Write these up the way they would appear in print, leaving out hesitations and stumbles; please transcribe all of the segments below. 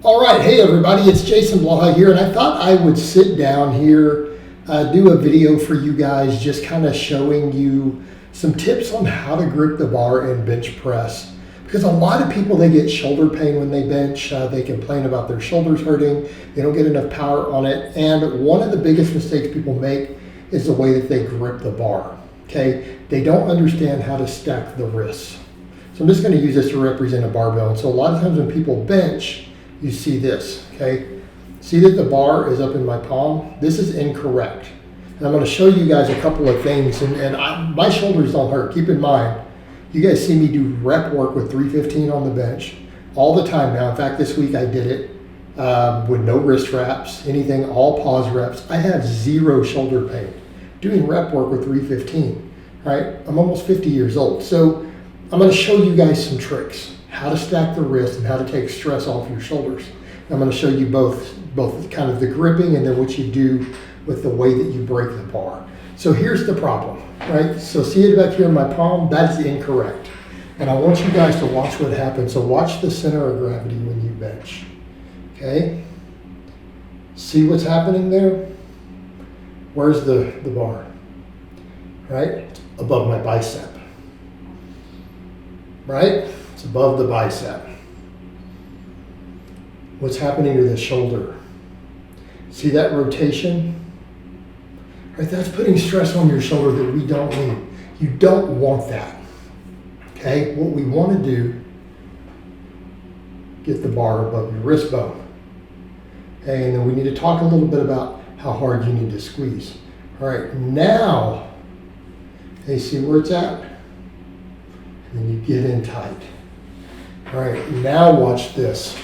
All right, hey everybody, it's Jason Blaha here, and I thought I would sit down here, do a video for you guys, just kind of showing you some tips on how to grip the bar and bench press. Because a lot of people, they get shoulder pain when they bench, they complain about their shoulders hurting, they don't get enough power on it, and one of the biggest mistakes people make is the way that they grip the bar, okay? They don't understand how to stack the wrists. So I'm just gonna use this to represent a barbell, and so a lot of times when people bench, you see this, okay? See that the bar is up in my palm? This is incorrect. And I'm gonna show you guys a couple of things, my shoulders don't hurt. Keep in mind, you guys see me do rep work with 315 on the bench all the time now. In fact, this week I did it with no wrist wraps, anything, all pause reps. I have zero shoulder pain doing rep work with 315, right? I'm almost 50 years old. So I'm gonna show you guys some tricks, how to stack the wrist and how to take stress off your shoulders. I'm going to show you both kind of the gripping and then what you do with the way that you break the bar. So here's the problem, right? So see it back here in my palm? That's incorrect. And I want you guys to watch what happens. So watch the center of gravity when you bench, okay? See what's happening there? Where's the bar, right? It's above my bicep, right? It's above the bicep. What's happening to the shoulder? See that rotation? Right, that's putting stress on your shoulder that we don't need. You don't want that, okay? What we want to do, get the bar above your wrist bone. Okay, and then we need to talk a little bit about how hard you need to squeeze. All right, now, okay, see where it's at? And then you get in tight. All right, now watch this.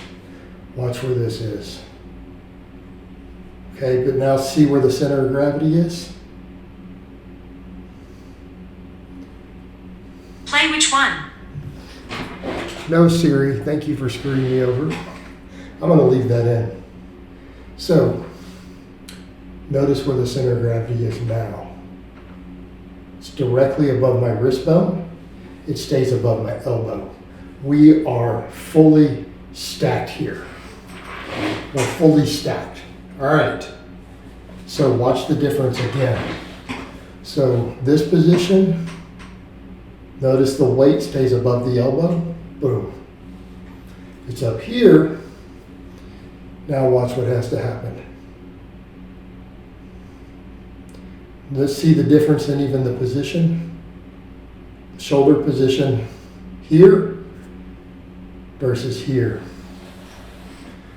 Watch where this is. Okay, but now see where the center of gravity is? Play which one? No, Siri, thank you for screwing me over. I'm gonna leave that in. So, notice where the center of gravity is now. It's directly above my wrist bone. It stays above my elbow. We are fully stacked here. We're fully stacked. All right. So watch the difference again. So this position, notice the weight stays above the elbow. Boom. It's up here. Now watch what has to happen. Let's see the difference in even the position. Shoulder position here versus here.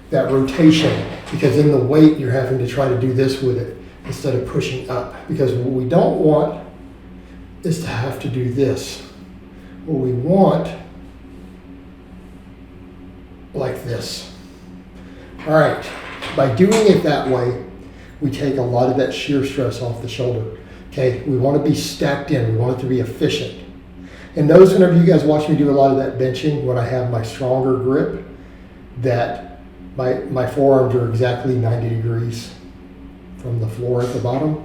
That rotation, because in the weight you're having to try to do this with it instead of pushing up. Because what we don't want is to have to do this. What we want, like this. All right, by doing it that way, we take a lot of that shear stress off the shoulder. Okay, we want to be stacked in, we want it to be efficient. And notice whenever you guys watch me do a lot of that benching, when I have my stronger grip, that my forearms are exactly 90 degrees from the floor at the bottom.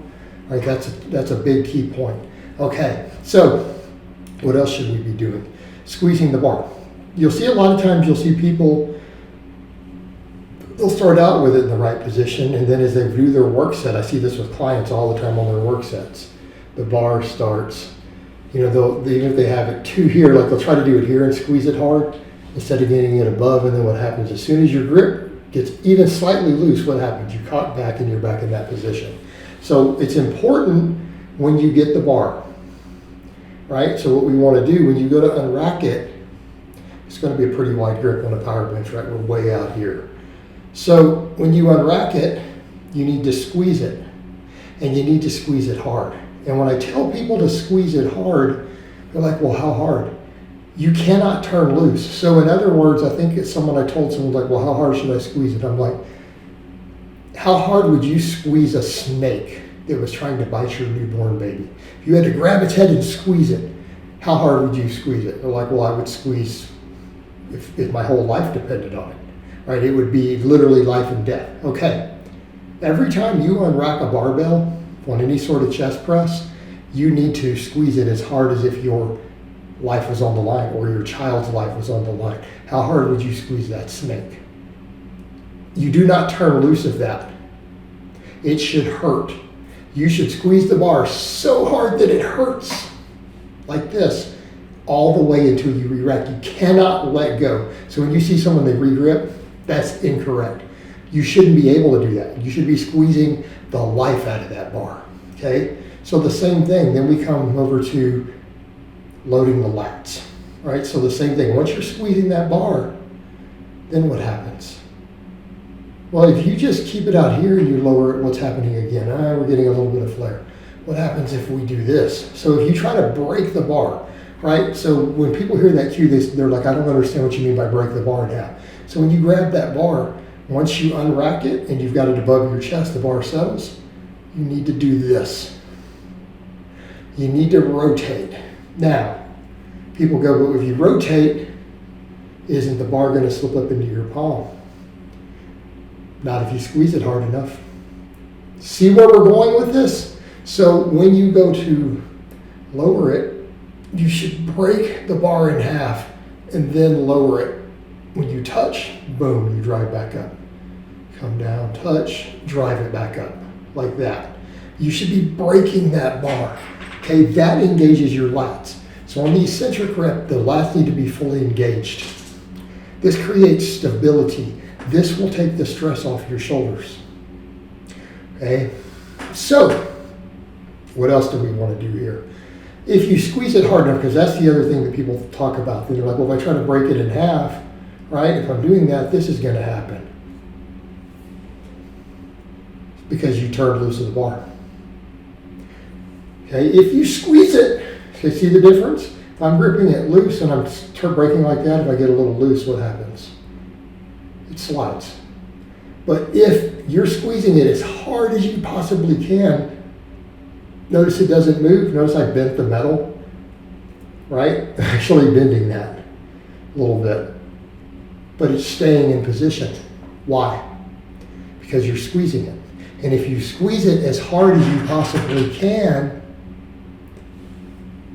All right, that's a big key point. Okay, so what else should we be doing? Squeezing the bar. You'll see a lot of times, you'll see people, they'll start out with it in the right position, and then as they do their work set, I see this with clients all the time on their work sets. The bar starts, you know, even if they have it too here, like they'll try to do it here and squeeze it hard instead of getting it above, and then what happens, as soon as your grip gets even slightly loose, what happens? You cock back and you're back in that position. So it's important when you get the bar, right? So what we want to do when you go to unrack it, it's going to be a pretty wide grip on a power bench, right? We're way out here. So when you unrack it, you need to squeeze it, and you need to squeeze it hard. And when I tell people to squeeze it hard, they're like, well, how hard? You cannot turn loose. So in other words, I think it's someone, I told someone like, well, how hard should I squeeze it? I'm like, how hard would you squeeze a snake that was trying to bite your newborn baby? If you had to grab its head and squeeze it, how hard would you squeeze it? They're like, well, I would squeeze if my whole life depended on it, right? It would be literally life and death. Okay, every time you unrack a barbell on any sort of chest press, you need to squeeze it as hard as if your life was on the line or your child's life was on the line. How hard would you squeeze that snake? You do not turn loose of that. It should hurt. You should squeeze the bar so hard that it hurts, like this, all the way until you re-rack. You cannot let go. So when you see someone, they re-grip, that's incorrect. You shouldn't be able to do that. You should be squeezing the life out of that bar, okay? So the same thing, then we come over to loading the lats, right? So the same thing, once you're squeezing that bar, then what happens? Well, if you just keep it out here and you lower it, what's happening again? We're getting a little bit of flare. What happens if we do this? So if you try to break the bar, right? So when people hear that cue, they're like, I don't understand what you mean by break the bar in half. So when you grab that bar, once you unrack it and you've got it above your chest, the bar settles, you need to do this. You need to rotate. Now, people go, well, if you rotate, isn't the bar going to slip up into your palm? Not if you squeeze it hard enough. See where we're going with this? So when you go to lower it, you should break the bar in half and then lower it. When you touch, boom, you drive back up. Come down, touch, drive it back up, like that. You should be breaking that bar. Okay, that engages your lats. So on the eccentric rep, the lats need to be fully engaged. This creates stability. This will take the stress off your shoulders. Okay, so what else do we want to do here? If you squeeze it hard enough, because that's the other thing that people talk about. They're like, well, if I try to break it in half, right, if I'm doing that, this is going to happen. Because you turned loose of the bar. Okay, if you squeeze it, okay, see the difference? If I'm gripping it loose and I'm breaking like that, if I get a little loose, what happens? It slides. But if you're squeezing it as hard as you possibly can, notice it doesn't move. Notice I bent the metal, right? Actually bending that a little bit. But it's staying in position. Why? Because you're squeezing it. And if you squeeze it as hard as you possibly can,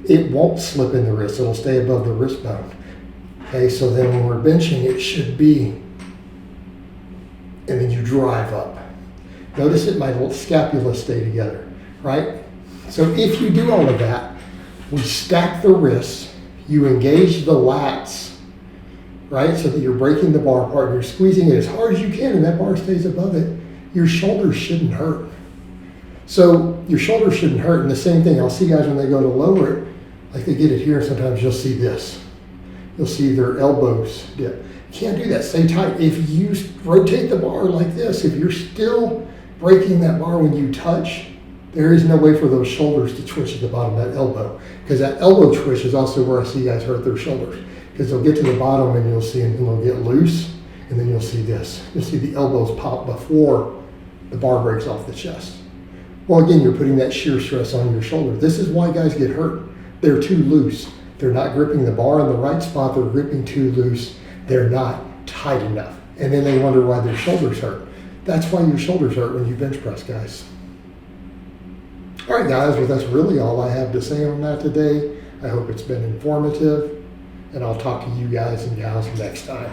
it won't slip in the wrist. It'll stay above the wrist bone. Okay, so then when we're benching, it should be, and then you drive up. Notice that my little scapula stay together, right? So if you do all of that, we stack the wrists, you engage the lats, right? So that you're breaking the bar apart and you're squeezing it as hard as you can and that bar stays above it. Your shoulders shouldn't hurt. So your shoulders shouldn't hurt. And the same thing, I'll see guys when they go to lower it, like they get it here, sometimes you'll see this. You'll see their elbows dip. You can't do that, stay tight. If you rotate the bar like this, if you're still breaking that bar when you touch, there is no way for those shoulders to twitch at the bottom of that elbow. Because that elbow twitch is also where I see guys hurt their shoulders. Because they'll get to the bottom and you'll see, and they'll get loose, and then you'll see this. You'll see the elbows pop before the bar breaks off the chest. Well, again, you're putting that shear stress on your shoulder. This is why guys get hurt. They're too loose. They're not gripping the bar in the right spot. They're gripping too loose. They're not tight enough. And then they wonder why their shoulders hurt. That's why your shoulders hurt when you bench press, guys. All right, guys, well, that's really all I have to say on that today. I hope it's been informative, and I'll talk to you guys and gals next time.